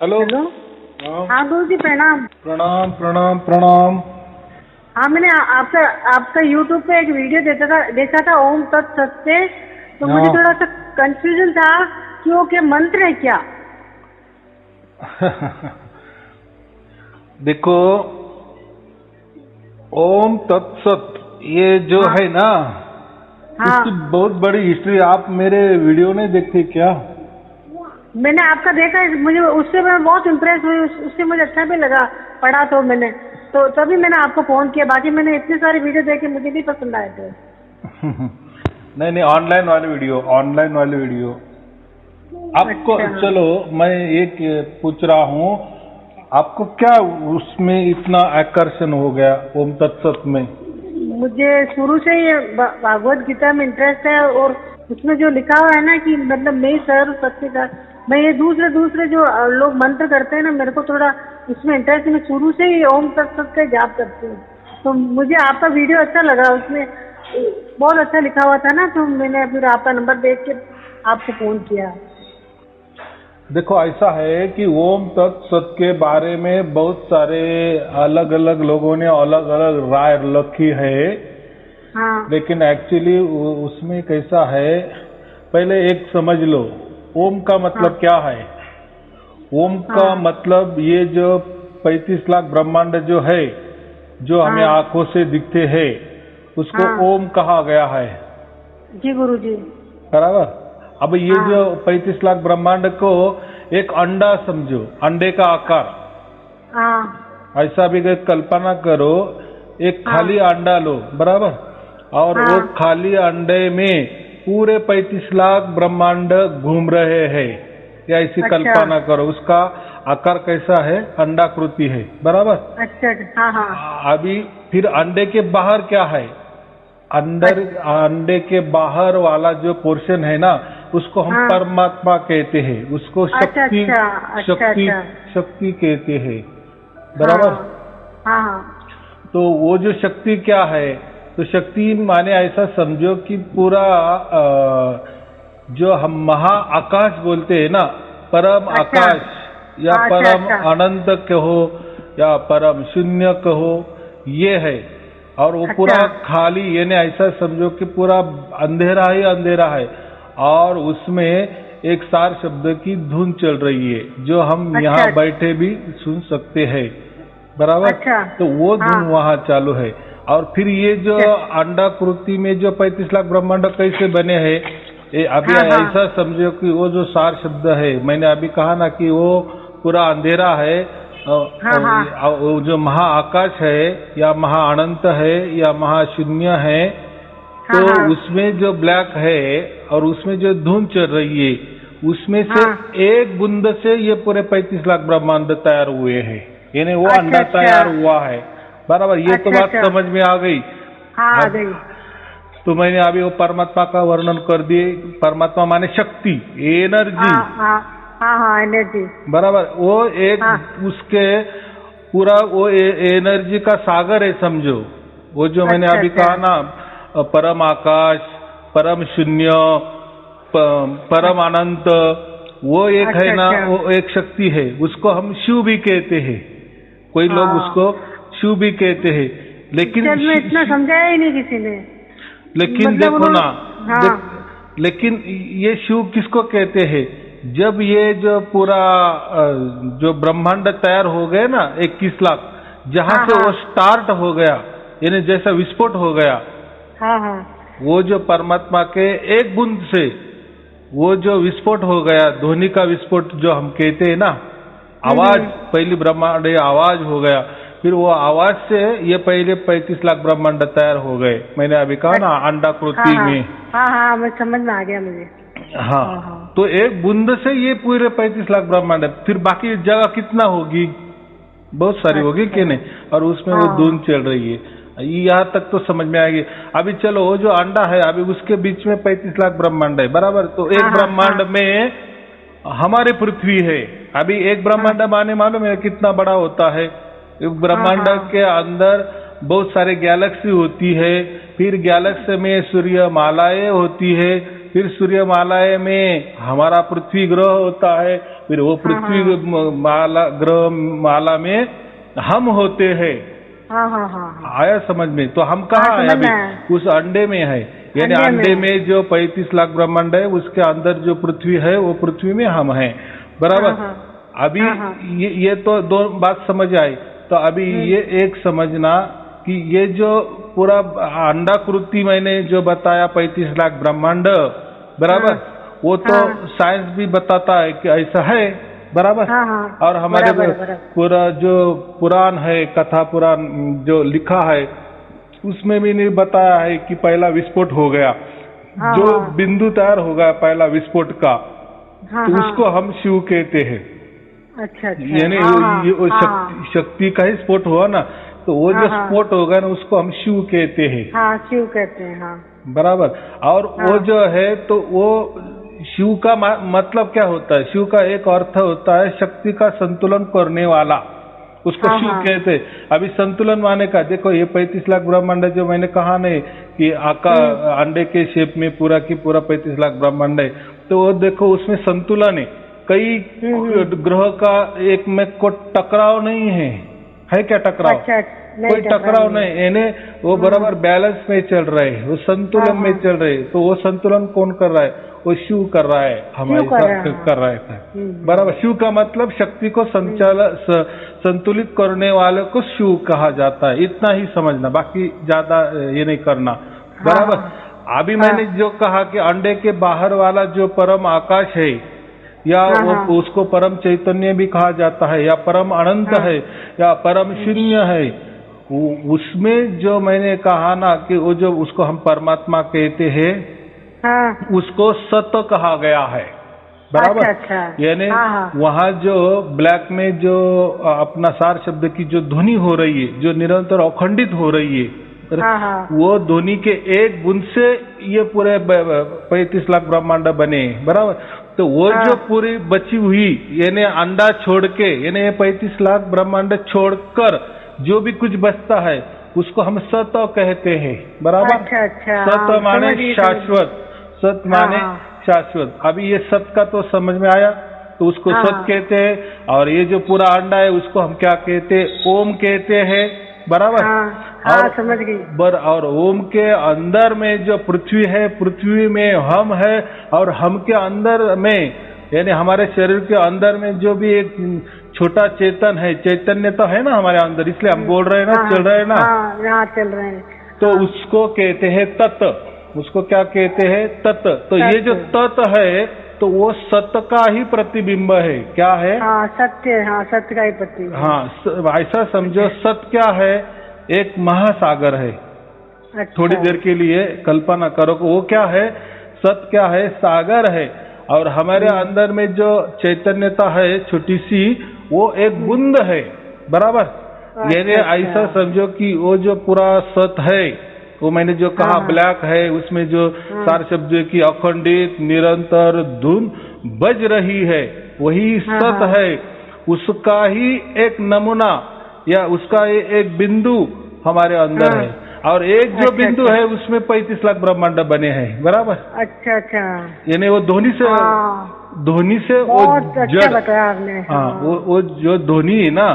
Hello. Hello. हाँ हाँ गुरु जी प्रणाम। प्रणाम प्रणाम प्रणाम। हाँ मैंने आपका आपका यूट्यूब पे एक वीडियो देखा था ओम तत्सत से, तो मुझे हाँ थोड़ा सा कंफ्यूजन था कि वो क्या मंत्र है क्या। देखो, ओम तत्सत ये जो हाँ है ना, हाँ इसकी बहुत बड़ी हिस्ट्री। आप मेरे वीडियो नहीं देखते क्या? मैंने आपका देखा है, मुझे उससे मैं बहुत इम्प्रेस हुई, उससे मुझे अच्छा भी लगा, पढ़ा तो मैंने, तो तभी मैंने आपको फोन किया। बाकी मैंने इतने सारे वीडियो देखे, मुझे नहीं पसंद आए थे। नहीं नहीं, ऑनलाइन वाले वीडियो, ऑनलाइन वाले वीडियो आपको। अच्छा। चलो, मैं एक पूछ रहा हूँ, आपको क्या उसमें इतना आकर्षण हो गया ओम तत्सत में? मुझे शुरू से ही भागवत गीता में इंटरेस्ट है, और उसमें जो लिखा हुआ है ना कि मतलब मैं सर्व सत्य का, मैं ये दूसरे दूसरे जो लोग मंत्र करते हैं ना, मेरे को थोड़ा उसमें इंटरेस्ट है। मैं शुरू से ही ओम तत्सत का जाप करती हूँ, तो मुझे आपका वीडियो अच्छा लगा, उसमें बहुत अच्छा लिखा हुआ था ना, तो मैंने फिर आपका नंबर देख के आपको फोन किया। देखो, ऐसा है कि ओम तत्सत के बारे में बहुत सारे अलग अलग लोगों ने अलग अलग राय रखी है, हाँ लेकिन एक्चुअली उसमें कैसा है, पहले एक समझ लो, ओम का हाँ मतलब क्या है। ओम का हाँ मतलब ये जो 35 लाख ब्रह्मांड जो है, जो हमें हाँ आंखों से दिखते हैं, उसको हाँ ओम कहा गया है। जी गुरु जी। बराबर। अब ये हाँ जो 35 लाख ब्रह्मांड को एक अंडा समझो, अंडे का आकार। हाँ ऐसा भी एक कल्पना करो, एक हाँ खाली अंडा लो, बराबर, और वो हाँ खाली अंडे में पूरे 35 लाख ब्रह्मांड घूम रहे हैं। या ऐसी अच्छा कल्पना करो, उसका आकार कैसा है, अंडाकृति है, बराबर। अच्छा हाँ हाँ अभी फिर अंडे के बाहर क्या है, अंदर अंडे के बाहर वाला जो पोर्शन है ना, उसको हम हाँ परमात्मा कहते हैं, उसको अच्छा शक्ति, अच्छा अच्छा शक्ति, अच्छा शक्ति कहते हैं, हाँ बराबर। हाँ हाँ तो वो जो शक्ति क्या है, तो शक्ति माने ऐसा समझो कि पूरा जो हम महाआकाश बोलते हैं ना, परम अच्छा आकाश या हाँ अच्छा परम अच्छा अनंत कहो या परम शून्य कहो, ये है। और वो अच्छा पूरा खाली, यानी ऐसा समझो कि पूरा अंधेरा ही अंधेरा है, और उसमें एक सार शब्द की धुन चल रही है, जो हम अच्छा यहाँ बैठे भी सुन सकते हैं, बराबर। अच्छा तो वो हाँ धुन वहां चालू है। और फिर ये जो अच्छा अंडाकृति में जो 35 लाख ब्रह्मांड कैसे बने हैं, ये अभी हाँ हाँ ऐसा समझो कि वो जो सार शब्द है, मैंने अभी कहा ना कि वो पूरा अंधेरा है, हाँ हाँ वो जो महाआकाश है या महाअनंत है या महाशून्य है, हाँ तो हाँ उसमें जो ब्लैक है और उसमें जो धुन चल रही है, उसमें से हाँ एक बूंद से ये पूरे 35 लाख ब्रह्मांड तैयार हुए हैं, यानी वो अच्छा अंडा अच्छा तैयार हुआ है, बराबर। ये तो अच्छा बात अच्छा समझ में आ गई। हाँ आ अब गई। तो मैंने अभी वो परमात्मा का वर्णन कर दिए। परमात्मा माने शक्ति, एनर्जी, हाँ हाँ हाँ हाँ एनर्जी। बराबर। वो एक हाँ उसके पूरा वो एनर्जी का सागर है, समझो। वो जो मैंने अच्छा अभी अच्छा कहा ना, परम आकाश, परम शून्य, परम अनंत, वो एक है अच्छा ना, अच्छा वो एक शक्ति है, उसको हम शिव भी कहते हैं। कोई लोग हाँ। उसको शिव भी कहते हैं, लेकिन चल मैं इतना समझाया ही नहीं किसी ने, लेकिन मतलब देखो ना, उन्होंने। हाँ लेकिन ये शिव किसको कहते हैं? जब ये जो पूरा जो ब्रह्मांड तैयार हो गए ना 21 लाख, जहां हाँ से हाँ वो स्टार्ट हो गया, यानी जैसा विस्फोट हो गया, हाँ हाँ वो जो परमात्मा के एक बूंद से वो जो विस्फोट हो गया, ध्वनि का विस्फोट जो हम कहते हैं ना, आवाज, हम्म। पहली ब्रह्मांड आवाज हो गया, फिर वो आवाज से ये पहले 35 लाख ब्रह्मांड तैयार हो गए। मैंने अभी कहा ना, हाँ अंडाकृति हाँ में। हाँ हाँ मैं समझ में आ गया मुझे। हाँ, हाँ हाँ तो एक बूंद से ये पूरे 35 लाख ब्रह्मांड है। फिर बाकी जगह कितना होगी? बहुत सारी होगी अच्छा कि नहीं? और उसमें वो धुन हाँ चल रही है। यहाँ तक तो समझ में आएगी। अभी चलो, वो जो अंडा है, अभी उसके बीच में 35 लाख ब्रह्मांड है, बराबर। तो हाँ एक हाँ हाँ ब्रह्मांड में हमारी पृथ्वी है। अभी एक हाँ ब्रह्मांड माने मालूम है कितना बड़ा होता है? एक हाँ ब्रह्मांड हाँ के अंदर बहुत सारे गैलेक्सी होती है, फिर गैलेक्सी में सूर्य मालाएं होती है, फिर सूर्यमाला में हमारा पृथ्वी ग्रह होता है, फिर वो पृथ्वी माला ग्रह माला में हम होते हैं। हाँ हाँ हाँ आया समझ में? तो हम कहाँ है अभी? उस अंडे में है, यानी अंडे में जो 35 लाख ब्रह्मांड है उसके अंदर जो पृथ्वी है वो पृथ्वी में हम हैं, बराबर। अभी ये तो दो बात समझ आई। तो अभी ये एक समझना कि ये जो पूरा अंडाकृति मैंने जो बताया 35 लाख ब्रह्मांड, बराबर, वो तो साइंस भी बताता है कि ऐसा है, बराबर। और हमारे पूरा जो पुराण है, कथा पुराण जो लिखा है उसमें भी नहीं बताया है कि पहला विस्फोट हो गया, जो बिंदु तैयार हो गया पहला विस्फोट का, तो उसको हम शिव कहते हैं। अच्छा, यानी शक्ति का ही स्फोट हुआ ना, तो वो जो स्फोट होगा ना उसको हम शिव कहते हैं। हाँ, शिव कहते हैं, हाँ, बराबर। और वो जो है तो वो शिव का मतलब क्या होता है? शिव का एक अर्थ होता है शक्ति का संतुलन करने वाला, उसको शिव कहते हैं। अभी संतुलन माने का देखो, ये 35 लाख ब्रह्मांड जो मैंने कहा नहीं कि अंडे के शेप में पूरा की पूरा 35 लाख ब्रह्मांड है, तो वो देखो उसमें संतुलन है। कई ग्रह का एक में को टकराव नहीं है क्या टकराव? अच्छा, कोई टकराव नहीं, यानी वो बराबर बैलेंस में चल रहे हैं, वो संतुलन में चल रहे हैं। तो वो संतुलन कौन कर रहा है? वो शिव कर रहा है, हमारे साथ कर रहा है, बराबर। शिव का मतलब शक्ति को संतुलित करने वाले को शिव कहा जाता है, इतना ही समझना, बाकी ज्यादा ये नहीं करना, बराबर। अभी मैंने जो कहा कि अंडे के बाहर वाला जो परम आकाश है, या वो उसको परम चैतन्य भी कहा जाता है, या परम अनंत है, या परम शून्य है, उसमें जो मैंने कहा ना कि वो जो उसको हम परमात्मा कहते हैं, उसको सत्य कहा गया है, बराबर। अच्छा, यानी वहाँ जो ब्लैक में जो अपना सार शब्द की जो ध्वनि हो रही है, जो निरंतर अखंडित हो रही है, वो ध्वनि के एक बूंद से ये पूरे 35 लाख ब्रह्मांड बने, बराबर। तो वो जो पूरी बची हुई यानी अंडा छोड़ के, यानी 35 लाख ब्रह्मांड छोड़कर जो भी कुछ बचता है उसको हम सत कहते हैं, बराबर। अच्छा, सत माने शाश्वत, सत माने शाश्वत। अभी ये सत का तो समझ में आया, तो उसको सत कहते हैं। और ये जो पूरा अंडा है उसको हम क्या कहते हैं? ओम कहते हैं, बराबर। और समझ गई। और ओम के अंदर में जो पृथ्वी है, पृथ्वी में हम है, और हम के अंदर में यानी हमारे शरीर के अंदर में जो भी एक छोटा चेतन है, चैतन्य तो है ना हमारे अंदर, इसलिए हम बोल रहे हैं ना, चल रहे हैं ना, यहाँ चल रहे हैं। तो उसको कहते हैं तत्व। उसको क्या कहते हैं? तत्व। तो ये जो तत्व है तो वो सत्य का ही प्रतिबिंब है। क्या है? सत्य, सत्य का ही प्रतिबिंब। हाँ, ऐसा समझो, सत्य क्या है? एक महासागर है। थोड़ी देर के लिए कल्पना करो वो क्या है? सत्य क्या है? सागर है। और हमारे अंदर में जो चैतन्यता है छोटी सी, वो एक बूंद है, बराबर। यानी ऐसा समझो कि वो जो पूरा सत्य है, वो मैंने जो कहा ब्लैक है, उसमें जो सार शब्द की अखंडित निरंतर धुन बज रही है, वही सत्य है। उसका ही एक नमूना या उसका एक बिंदु हमारे अंदर है। और एक जो बिंदु है उसमें 35 लाख ब्रह्मांड बने हैं, बराबर। अच्छा। यानी वो ध्वनि से वो जड़ बताया आपने। वो जो ध्वनि है ना,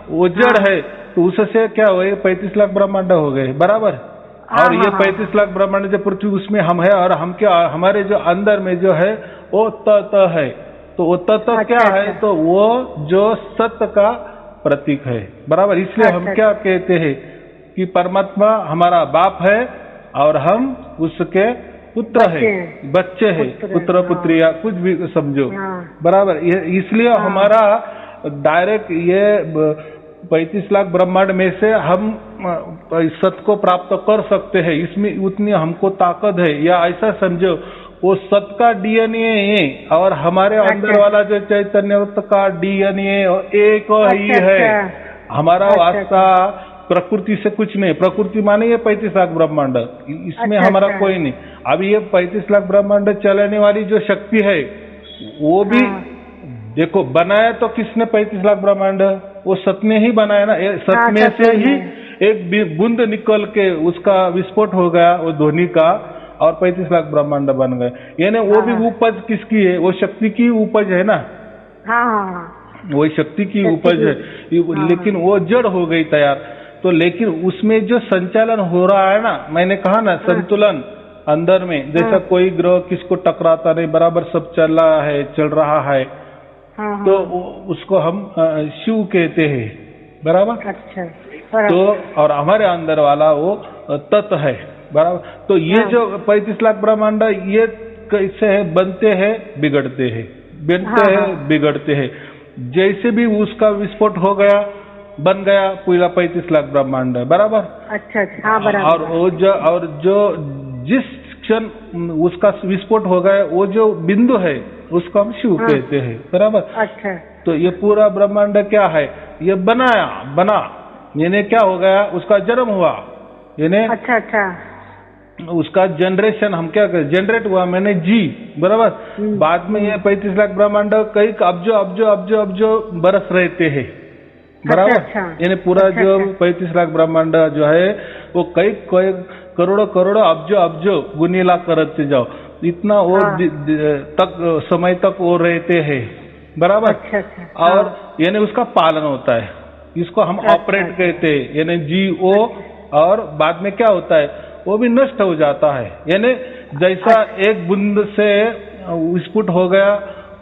वो जड़ है, तो उससे क्या हुए? 35 लाख ब्रह्मांड हो गए, बराबर। और ये 35 लाख ब्रह्मांड जो पृथ्वी, उसमें हम है, और हम क्या, हमारे जो अंदर में जो है वो तत्व है। तो वो तत्व क्या है? तो वो जो सत्य का प्रतीक है, बराबर। इसलिए हम क्या कहते हैं कि परमात्मा हमारा बाप है और हम उसके पुत्र है, बच्चे हैं, पुत्र पुत्रिया, कुछ भी समझो, बराबर। इसलिए हमारा डायरेक्ट ये 35 लाख ब्रह्मांड में से हम सत्य को प्राप्त कर सकते हैं, इसमें उतनी हमको ताकत है। या ऐसा समझो, वो सत्य का डीएनए है और हमारे अंदर वाला जो चैतन्य का डीएनए एक ही है। हमारा वास्ता प्रकृति से कुछ नहीं। प्रकृति माने ये 35 लाख ब्रह्मांड, इसमें हमारा कोई नहीं। अभी ये 35 लाख ब्रह्मांड चलाने वाली जो शक्ति है, वो भी देखो बनाया तो किसने 35 लाख ब्रह्मांड? वो सत्य ने ही बनाया ना। सत्य में से ही एक बूंद निकल के उसका विस्फोट हो गया, वो ध्वनि का, और 35 लाख ब्रह्मांड बन गए। यानी वो भी उपज किसकी है? वो शक्ति की उपज है ना। हाँ हाँ हाँ। वही शक्ति की उपज है, लेकिन वो जड़ हो गई तैयार। तो लेकिन उसमें जो संचालन हो रहा है ना, मैंने कहा ना संतुलन अंदर में, जैसा कोई ग्रह किसको टकराता नहीं, बराबर सब चल रहा है तो उसको हम शिव कहते हैं, बराबर। अच्छा। तो और हमारे अंदर वाला वो तत्व है, बराबर। तो ये जो 35 लाख ब्रह्मांड, ये कैसे है? बनते हैं बिगड़ते हैं, बनते हैं बिगड़ते हैं। जैसे भी उसका विस्फोट हो गया, बन गया पूरा 35 लाख ब्रह्मांड, बराबर। अच्छा अच्छा, हाँ बराबर। और जो जिस क्षण उसका विस्फोट हो गया, वो जो बिंदु है उसको हम शिव कहते हैं, बराबर। अच्छा। तो ये पूरा ब्रह्मांड क्या है? ये बना यानी क्या हो गया? उसका जन्म हुआ, यानी अच्छा अच्छा, उसका जनरेशन, हम क्या करें, जनरेट हुआ, मैंने जी, बराबर। बाद में ये 35 लाख ब्रह्मांड कई अब्जो बरस रहते हैं, बराबर। अच्छा। यानी पूरा जो 35 लाख ब्रह्मांड जो है वो कई करोड़ों अब्जो गुनीला करते जाओ, इतना वो तक समय तक वो रहते हैं, बराबर। अच्छा अच्छा। और यानी उसका पालन होता है, इसको हम ऑपरेट कहते हैं, यानी जीओ। और बाद में क्या होता है? वो भी नष्ट हो जाता है। यानी जैसा एक बूंद से विस्फोट हो गया,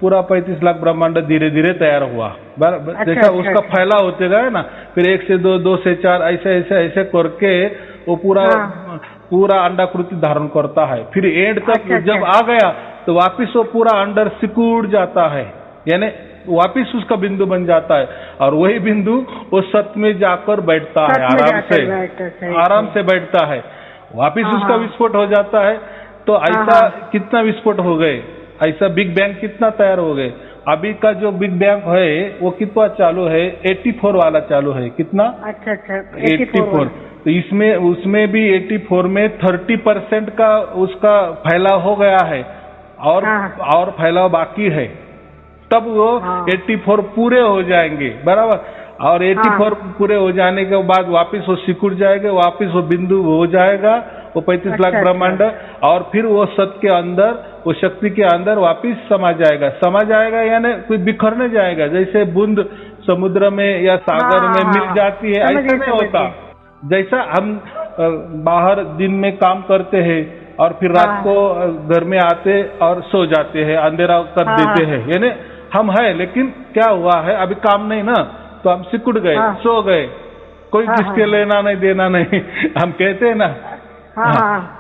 पूरा 35 लाख ब्रह्मांड धीरे धीरे तैयार हुआ, जैसा उसका फैलाव होते गया ना, फिर 1 से 2, 2 से 4, ऐसे करके वो पूरा अंडाकृति धारण करता है। फिर एंड तक जब आ गया तो वापिस वो पूरा अंडर सिकुड़ जाता है, यानी वापिस उसका बिंदु बन जाता है। और वही बिंदु वो सत्य में जाकर बैठता है, आराम से बैठता है। वापिस उसका विस्फोट हो जाता है। तो ऐसा कितना विस्फोट हो गए, ऐसा बिग बैंग कितना तैयार हो गए। अभी का जो बिग बैंग है वो कितना चालू है? 84 वाला चालू है। कितना? अच्छा अच्छा, 84। तो इसमें उसमें भी 84 में 30% का उसका फैलाव हो गया है, और फैलाव बाकी है। तब वो 84 पूरे हो जाएंगे, बराबर। और 84 पूरे हो जाने के बाद वापिस वो सिकुड़ जाएगा, वापिस वो बिंदु हो जाएगा, वो 35 लाख ब्रह्मांड। और फिर वो सत्य के अंदर, वो शक्ति के अंदर वापिस समा जाएगा, यानी कोई बिखरने जाएगा। जैसे बूंद समुद्र में या सागर में मिल जाती है, ऐसा नहीं होता। जैसा हम बाहर दिन में काम करते हैं और फिर रात को घर में आते और सो जाते हैं, अंधेरा कर देते हैं, यानी हम है, लेकिन क्या हुआ है, अभी काम नहीं ना, तो हम सिकुड़ गए, सो गए, कोई किसके लेना नहीं देना नहीं, हम कहते हैं ना।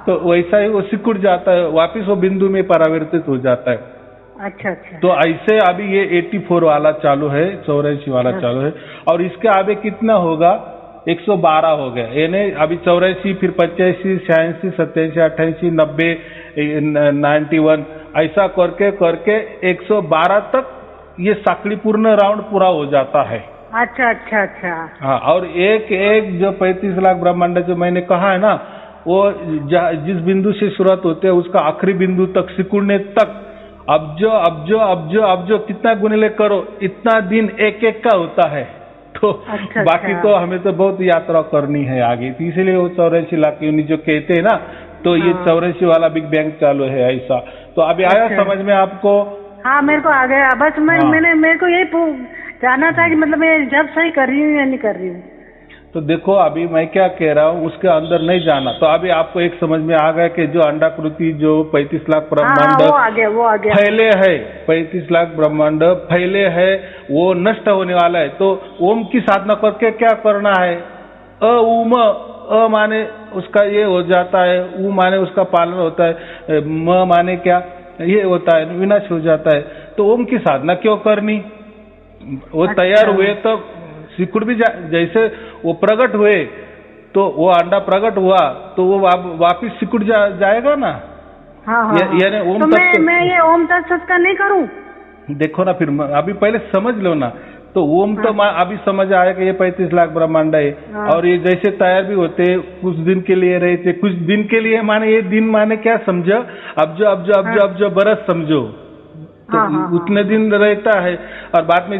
तो वैसा ही वो सिकुड़ जाता है, वापिस वो बिंदु में परावर्तित हो जाता है। अच्छा अच्छा। तो ऐसे अभी ये 84 वाला चालू है, 84 वाला चालू है। और इसके आगे कितना होगा? 112 हो गया, यानी अभी 84, फिर 85, 86, 87, 88, 90, 91, ऐसा करके 112 तक ये साकड़ी पूर्ण राउंड पूरा हो जाता है। अच्छा अच्छा अच्छा। हाँ, और एक जो 35 लाख ब्रह्मांड जो मैंने कहा है ना, वो जिस बिंदु से शुरुआत होते है उसका आखिरी बिंदु तक सिकुड़ने तक अब्जो कितना गुणिले करो, इतना दिन एक का होता है। तो अच्छा, बाकी तो हमें तो बहुत यात्रा करनी है आगे, तो इसीलिए वो 84 लाख यूनिट जो कहते हैं ना, तो ये 84 वाला बिग बैंग चालू है ऐसा। तो अभी आया समझ में आपको? हाँ, मेरे को आ गया। बस मेरे को यही जानना था कि मतलब मैं जब सही कर रही हूँ या नहीं कर रही हूँ। तो देखो, अभी मैं क्या कह रहा हूँ उसके अंदर नहीं जाना। तो अभी आपको एक समझ में आ गया कि जो अंडाकृति जो 35 लाख ब्रह्मांड वो आ गया फैले है, 35 लाख ब्रह्मांड फैले है, वो नष्ट होने वाला है। तो ओम की साधना करके क्या करना है? अ माने उसका ये हो जाता है, उ माने उसका पालन होता है, म माने क्या ये होता है, विनाश हो जाता है। तो ओम की साधना क्यों करनी? वो तैयार हुए तो सिकुड़ भी जैसे वो प्रकट हुए, तो वो अंडा प्रकट हुआ तो वो वापिस सिकुड़ जाएगा ना। यानी ओम तो मैं ये ओम तत्सत का नहीं करूं? देखो ना, फिर अभी पहले समझ लो ना। तो ओम तो अभी समझ आया कि ये 35 लाख ब्रह्मांड है। और ये जैसे तैयार भी होते, कुछ दिन के लिए रहते, कुछ दिन के लिए माने, ये दिन माने क्या समझो, अब जो बरस समझो, तो उतने दिन रहता है और बाद में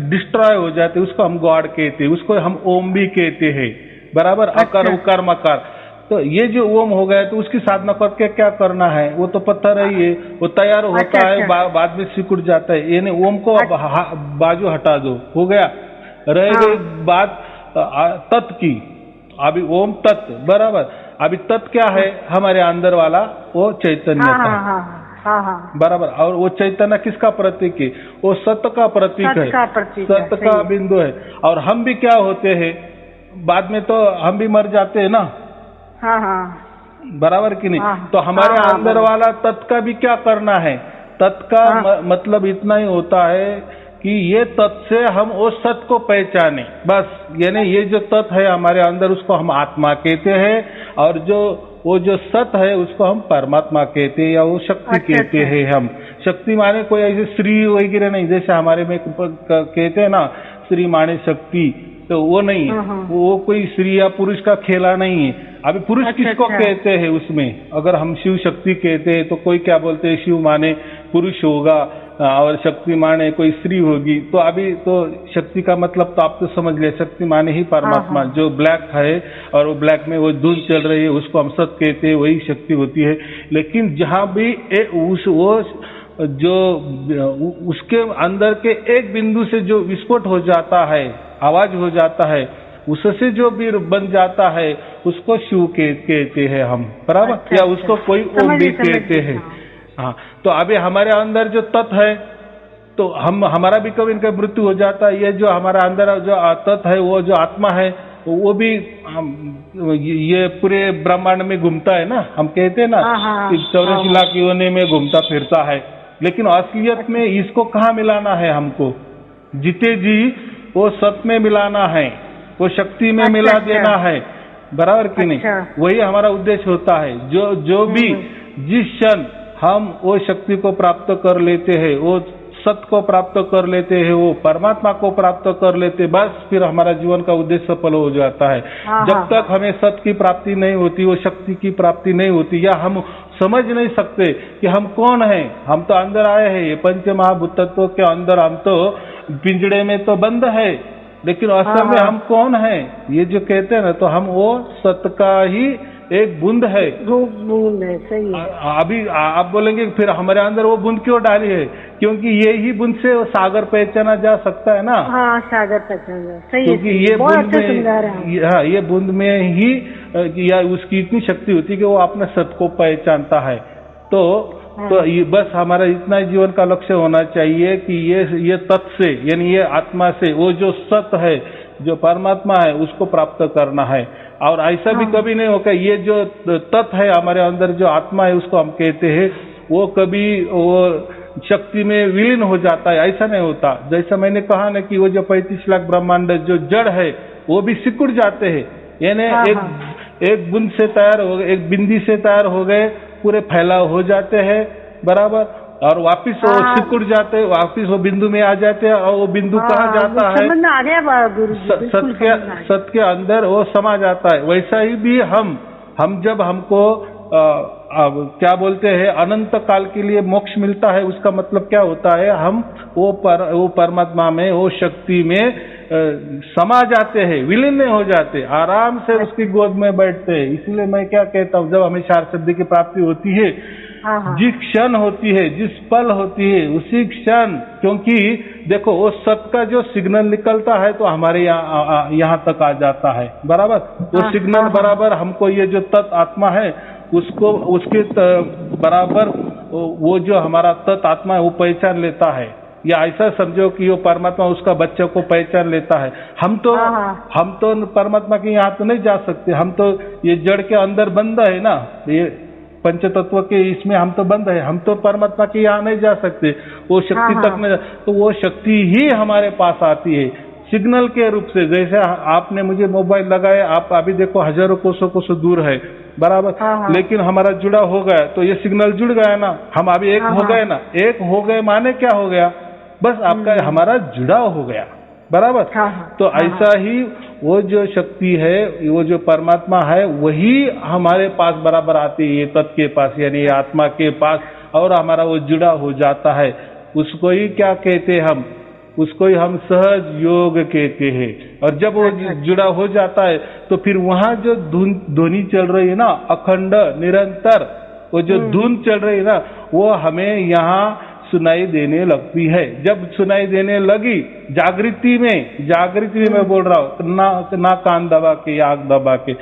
डिस्ट्रॉय हो जाते, उसको हम गॉड कहते हैं, उसको हम ओम भी कहते हैं, बराबर। अकार उकार मकार। तो ये जो ओम हो गया, तो उसकी साधना करके क्या करना है? वो तो पत्थर है, ये वो तैयार होता है, बाद में सिकुड़ जाता है। यानी ओम को अब बाजू हटा दो, हो गया। रह गई बात तत् की। अभी ओम तत्, बराबर। अभी तत् क्या है? हमारे अंदर वाला वो चैतन्य था, बराबर। और वो चैतन्य किसका प्रतीक है? वो सत्य का प्रतीक है, सत्य का बिंदु है। और हम भी क्या होते हैं? बाद में तो हम भी मर जाते हैं ना, बराबर कि नहीं? तो हमारे अंदर वाला तत् का भी क्या करना है? तत् का मतलब इतना ही होता है कि ये तत् से हम वो सत्य को पहचाने, बस। यानी ये जो तत् है हमारे अंदर, उसको हम आत्मा कहते हैं, और वो जो सत्य है उसको हम परमात्मा कहते हैं, या वो शक्ति कहते हैं। हम शक्ति माने कोई ऐसे श्री वगैरह नहीं, जैसे हमारे में कहते हैं ना, श्री माने शक्ति, तो वो नहीं, वो कोई स्त्री या पुरुष का खेला नहीं है। अभी पुरुष किसको कहते हैं? उसमें अगर हम शिव शक्ति कहते हैं तो कोई क्या बोलते हैं? शिव माने पुरुष होगा और शक्ति माने कोई स्त्री होगी। तो अभी तो शक्ति का मतलब तो आप तो समझ ले, शक्ति माने ही परमात्मा, जो ब्लैक है और वो ब्लैक में वो धुंध चल रही है, उसको हम सत कहते हैं, वही शक्ति होती है। लेकिन जहां भी जो उसके अंदर के एक बिंदु से जो विस्फोट हो जाता है, आवाज हो जाता है, उससे जो भी बन जाता है, उसको शिव कहते हैं हम, बराबर। या उसको कोई ओम भी कहते हैं। हाँ, तो अभी हमारे अंदर जो तत्व है, तो हमारा भी कभी इनका मृत्यु हो जाता है। ये जो हमारा अंदर जो तत्व है, वो जो आत्मा है, वो भी ये पूरे ब्रह्मांड में घूमता है ना। हम कहते हैं ना 84 लाख योनि में घूमता फिरता है। लेकिन असलियत में इसको कहाँ मिलाना है हमको? जीते जी वो सत्य में मिलाना है, वो शक्ति में मिला देना है, बराबर कि नहीं? वही हमारा उद्देश्य होता है। जो भी जिस क्षण हम वो शक्ति को प्राप्त कर लेते हैं, वो सत्य को प्राप्त कर लेते हैं, वो परमात्मा को प्राप्त कर लेते, बस फिर हमारा जीवन का उद्देश्य सफल हो जाता है। जब तक हमें सत्य की प्राप्ति नहीं होती, वो शक्ति की प्राप्ति नहीं होती, या हम समझ नहीं सकते कि हम कौन हैं। हम तो अंदर आए हैं, ये पंच महाभूत तत्वों के अंदर, हम तो पिंजड़े में तो बंद है, लेकिन असल में हम कौन हैं? ये जो कहते हैं ना, तो हम वो सत्य का ही एक बूंद है, बूंद है। सही है। अभी आप बोलेंगे फिर हमारे अंदर वो बूंद क्यों डाली है? क्योंकि ये ही बूंद से वो सागर पहचाना जा सकता है ना। हाँ, सागर पहचाना, सही है। क्योंकि ये बूंद में, हाँ, ये बूंद में ही या उसकी इतनी शक्ति होती है कि वो अपने सत्य को पहचानता है। तो ये बस हमारा इतना जीवन का लक्ष्य होना चाहिए कि ये तत्व से, यानी ये आत्मा से, वो जो सत्य है, जो परमात्मा है, उसको प्राप्त करना है। और ऐसा भी कभी नहीं होगा, ये जो तत्व है हमारे अंदर, जो आत्मा है, उसको हम कहते हैं, वो कभी वो शक्ति में विलीन हो जाता है, ऐसा नहीं होता। जैसा मैंने कहा ना कि वो जो 35 लाख ब्रह्मांड जो जड़ है, वो भी सिकुड़ जाते हैं। यानी एक बूंद से तैयार हो गए, एक बिंदी से तैयार हो गए, पूरे फैलाव हो जाते हैं, बराबर। और वापिस वो सिकुड़ जाते हैं, वापिस वो बिंदु में आ जाते हैं। और वो बिंदु कहाँ जाता है? सत्य के अंदर वो समा जाता है। वैसा ही भी हम जब हमको क्या बोलते हैं, अनंत काल के लिए मोक्ष मिलता है, उसका मतलब क्या होता है? हम वो परमात्मा में, वो शक्ति में समा जाते हैं, विलीन नहीं हो जाते, आराम से उसकी गोद में बैठते हैं। इसलिए मैं क्या कहता हूँ, जब हमें चार शब्द की प्राप्ति होती है, जिस क्षण होती है, जिस पल होती है, उसी क्षण, क्योंकि देखो वो सत्य का जो सिग्नल निकलता है तो हमारे यहाँ तक आ जाता है, बराबर। वो सिग्नल बराबर हमको ये जो तत् आत्मा है, उसको उसके बराबर वो जो हमारा तत् आत्मा है वो पहचान लेता है। या ऐसा समझो कि वो परमात्मा उसका बच्चे को पहचान लेता है। हम तो परमात्मा के यहाँ तो नहीं जा सकते, हम तो ये जड़ के अंदर बंद है ना, ये पंच तत्व के इसमें हम तो बंद है, हम तो परमात्मा के यहाँ नहीं जा सकते, वो शक्ति तक नहीं। तो वो शक्ति ही हमारे पास आती है सिग्नल के रूप से। जैसे आपने मुझे मोबाइल लगाया, आप अभी देखो हजारों कोसों दूर है, बराबर, लेकिन हमारा जुड़ा हो गया, तो ये सिग्नल जुड़ गया ना, हम अभी एक हो गए ना। एक हो गए माने क्या हो गया? बस आपका हमारा जुड़ाव हो गया, बराबर। तो ऐसा ही वो जो शक्ति है, वो जो परमात्मा है, वही हमारे पास बराबर आती है, ये तत्व के पास, यानी आत्मा के पास, और हमारा वो जुड़ा हो जाता है। उसको ही क्या कहते हैं हम? उसको ही हम सहज योग कहते हैं। और जब वो जुड़ा हो जाता है तो फिर वहां जो ध्वनि चल रही है ना, अखंड निरंतर, वो जो धुन चल रही है ना, वो हमें यहाँ सुनाई देने लगती है। जब सुनाई देने लगी जागृति में मैं बोल रहा हूँ, ना कान दबा के या आंख दबा के,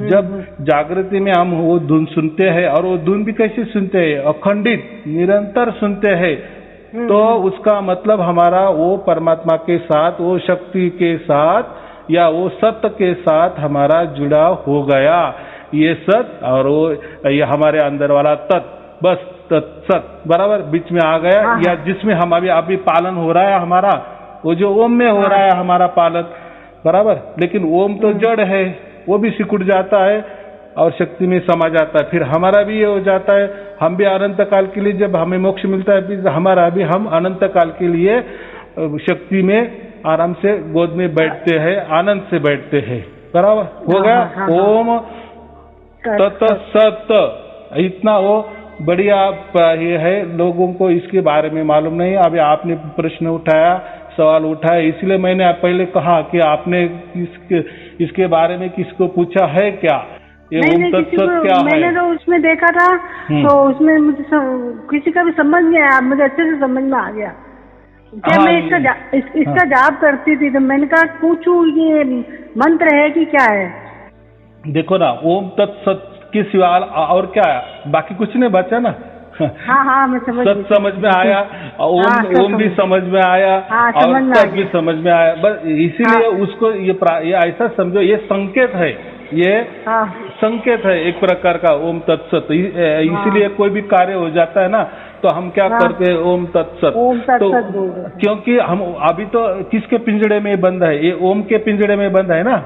जब जागृति में हम वो धुन सुनते हैं, और वो धुन भी कैसे सुनते हैं, अखंडित निरंतर सुनते हैं, तो उसका मतलब हमारा वो परमात्मा के साथ, वो शक्ति के साथ या वो सत्य के साथ हमारा जुड़ा हो गया। ये सत और वो ये हमारे अंदर वाला तत्, बस सत बराबर बीच में आ गया। या जिसमें हम अभी पालन हो रहा है हमारा, वो जो ओम में हो रहा है हमारा पालन, बराबर। लेकिन ओम तो जड़ है, वो भी सिकुड़ जाता है और शक्ति में समा जाता है। फिर हमारा भी ये हो जाता है, हम भी अनंत काल के लिए, जब हमें मोक्ष मिलता है, फिर हमारा भी, हम अनंत काल के लिए शक्ति में आराम से गोद में बैठते हैं, आनंद से बैठते हैं, बराबर हो गया। ओम तत् सत, इतना वो बढ़िया ये है। लोगों को इसके बारे में मालूम नहीं। अभी आपने प्रश्न उठाया, सवाल उठाया, इसलिए मैंने पहले कहा कि आपने इसके बारे में किसको पूछा है क्या, ये ओम तत् सत क्या है। मैंने तो उसमें देखा था, तो उसमें मुझे किसी का भी समझ नहीं आया, मुझे अच्छे से समझ में आ गया। क्या मैं इसका जाप करती थी, तो मैंने कहा पूछूं ये मंत्र है कि क्या है। देखो ना, ओम तत् सत के सिवा और क्या है, बाकी कुछ नहीं बचा ना। हाँ मैं सत समझ में आया, ओम भी समझ में आया, और तत् भी समझ में आया, बस इसीलिए उसको ये ऐसा समझो, ये संकेत है, ये संकेत है एक प्रकार का ओम तत् सत। इसीलिए कोई भी कार्य हो जाता है ना, तो हम क्या करते हैं, ओम तत् सत। तो क्योंकि हम अभी तो किसके पिंजड़े में बंद है, ये ओम के पिंजड़े में बंद है ना,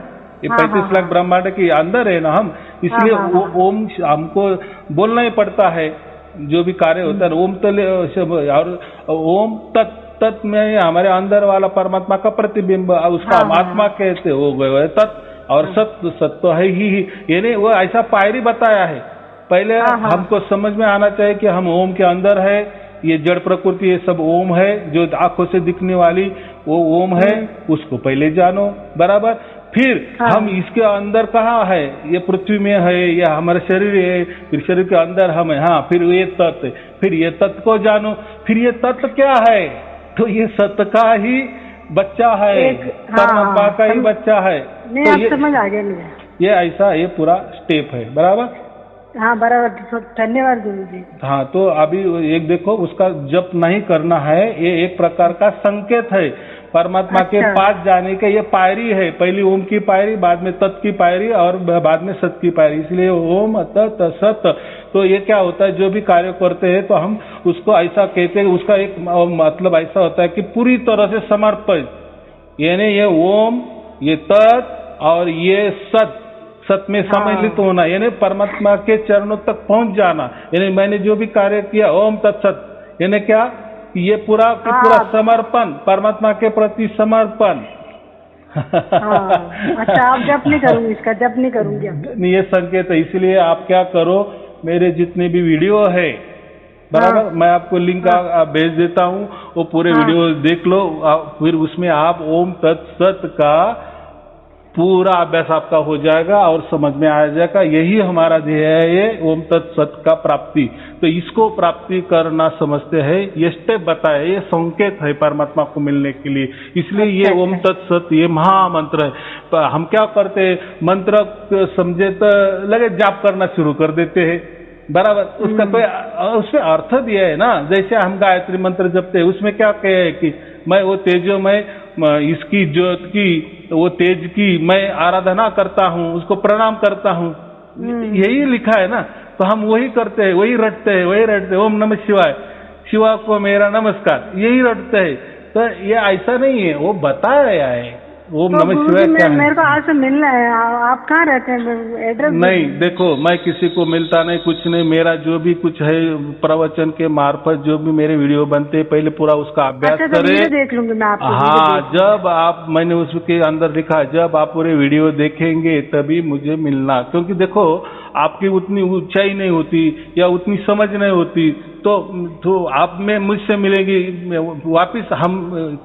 ये 35 लाख ब्रह्मांड के अंदर है ना हम, इसलिए ओम हमको बोलना ही पड़ता है। जो भी कार्य होता है ओम और ओम तत् में हमारे अंदर वाला परमात्मा का प्रतिबिंब, उसका आत्मा कहते हो गए तत्, और सत तो है ही। यानी वो ऐसा पायरी बताया है। पहले हमको समझ में आना चाहिए कि हम ओम के अंदर है, ये जड़ प्रकृति ये सब ओम है, जो आंखों से दिखने वाली वो ओम है, उसको पहले जानो, बराबर। फिर हम इसके अंदर कहाँ है, ये पृथ्वी में है या हमारे शरीर है, फिर शरीर के अंदर हम है, फिर ये तत्व, फिर ये तत्व को जानो। फिर ये तत्व क्या है, तो ये सत्य का ही बच्चा है, परमात्मा का ही बच्चा है। तो ये समझ आ गया मुझे, ये ऐसा ये पूरा स्टेप है, बराबर। हाँ बराबर, धन्यवाद गुरु जी। हाँ, तो अभी एक देखो, उसका जप नहीं करना है, ये एक प्रकार का संकेत है परमात्मा के पास जाने के। ये पायरी है, पहली ओम की पायरी, बाद में तत् की पायरी, और बाद में सत की पायरी। इसलिए ओम तत् सत। तो ये क्या होता है, जो भी कार्य करते हैं तो हम उसको ऐसा कहते हैं, उसका एक मतलब ऐसा होता है कि पूरी तरह से समर्पित, यानी ये ओम, ये तत् और ये सत में सम्मिलित होना, यानी परमात्मा के चरणों तक पहुंच जाना। यानी मैंने जो भी कार्य किया, ओम तत्सत, यानी क्या, ये पूरा समर्पण, परमात्मा के प्रति समर्पण। अच्छा, आप जप नहीं करूंगी, इसका जप नहीं करूंगी। ये संकेत है। इसलिए आप क्या करो, मेरे जितने भी वीडियो है, बराबर, मैं आपको लिंक भेज देता हूँ, वो पूरे वीडियो देख लो, फिर उसमें आप ओम तत्सत का पूरा अभ्यास आपका हो जाएगा और समझ में आ जाएगा। यही हमारा ध्येय है, ये ओम तत्सत का प्राप्ति। तो इसको प्राप्ति करना समझते हैं, ये स्टेप बताए, ये संकेत है परमात्मा को मिलने के लिए। इसलिए ये ओम तत्सत ये महामंत्र है। हम क्या करते हैं, मंत्र समझे तो लगे जाप करना शुरू कर देते हैं, बराबर। उसका कोई उसमें अर्थ दिया है ना, जैसे हम गायत्री मंत्र जपते हैं, उसमें क्या कहे कि मैं वो तेजोमय इसकी ज्योत की, वो तेज की मैं आराधना करता हूँ, उसको प्रणाम करता हूँ, यही लिखा है ना। तो हम वही करते हैं, वही रटते हैं, ओम नमः शिवाय, शिवा को मेरा नमस्कार, यही रटते हैं। तो ये ऐसा नहीं है, वो बताया है ओम नमः शिवाय क्या है। मेरे को आज से मिलना है, आप कहाँ रहते हैं, एड्रेस नहीं, देखो मैं किसी को मिलता नहीं, कुछ नहीं। मेरा जो भी कुछ है प्रवचन के मार्फत जो भी मेरे वीडियो बनते हैं, पहले पूरा उसका अभ्यास करें। देख लूंगी मैं आपको। हाँ, जब आप, मैंने उसके अंदर लिखा, जब आप पूरे वीडियो देखेंगे तभी मुझे मिलना। क्योंकि देखो, आपकी उतनी ऊंचाई नहीं होती या उतनी समझ नहीं होती, तो आप में मुझसे मिलेंगी वापिस, हम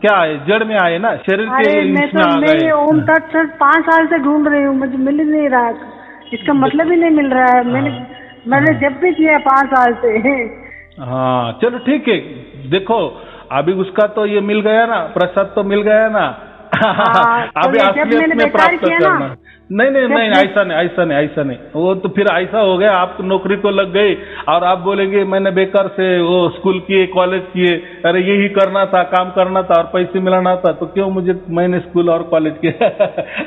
क्या आए, जड़ में आए ना, शरीर के अरे मैं इसमें तो आ मैं गए। ये ओम तत्व सत 5 साल से ढूंढ रही हूँ, मुझे मिल ही नहीं रहा, इसका मतलब ही नहीं मिल रहा है। मैंने जब भी किया 5 साल से। हाँ चलो ठीक है, देखो अभी उसका तो ये मिल गया ना, प्रसाद तो मिल गया ना। हाँ, तो अभी ये जब असलियत मैंने में बेकार प्राप्त किया ना, करना। नहीं नहीं नहीं, ऐसा नहीं, ऐसा नहीं, ऐसा नहीं, वो तो फिर ऐसा हो गया, आप नौकरी तो लग गई और आप बोलेंगे मैंने बेकार से वो स्कूल किए, कॉलेज किए, अरे यही करना था, काम करना था और पैसे मिलाना था, तो क्यों मैंने स्कूल और कॉलेज किया।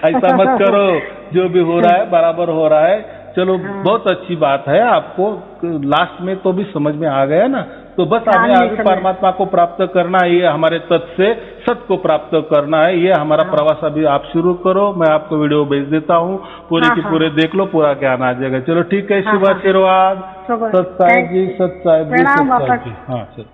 ऐसा मत करो, जो भी हो रहा है बराबर हो रहा है। चलो बहुत अच्छी बात है, आपको लास्ट में तो भी समझ में आ गया ना, तो बस हमें आगे परमात्मा को प्राप्त करना है, ये हमारे तत्व से सत्य को प्राप्त करना है, ये हमारा प्रवास अभी आप शुरू करो, मैं आपको वीडियो भेज देता हूँ, पूरे की पूरे देख लो, पूरा ज्ञान आ जाएगा। चलो ठीक है, शुभ आशीर्वाद, सत साहिब जी, सत साहिब जी, सत साहिब जी। हाँ सर।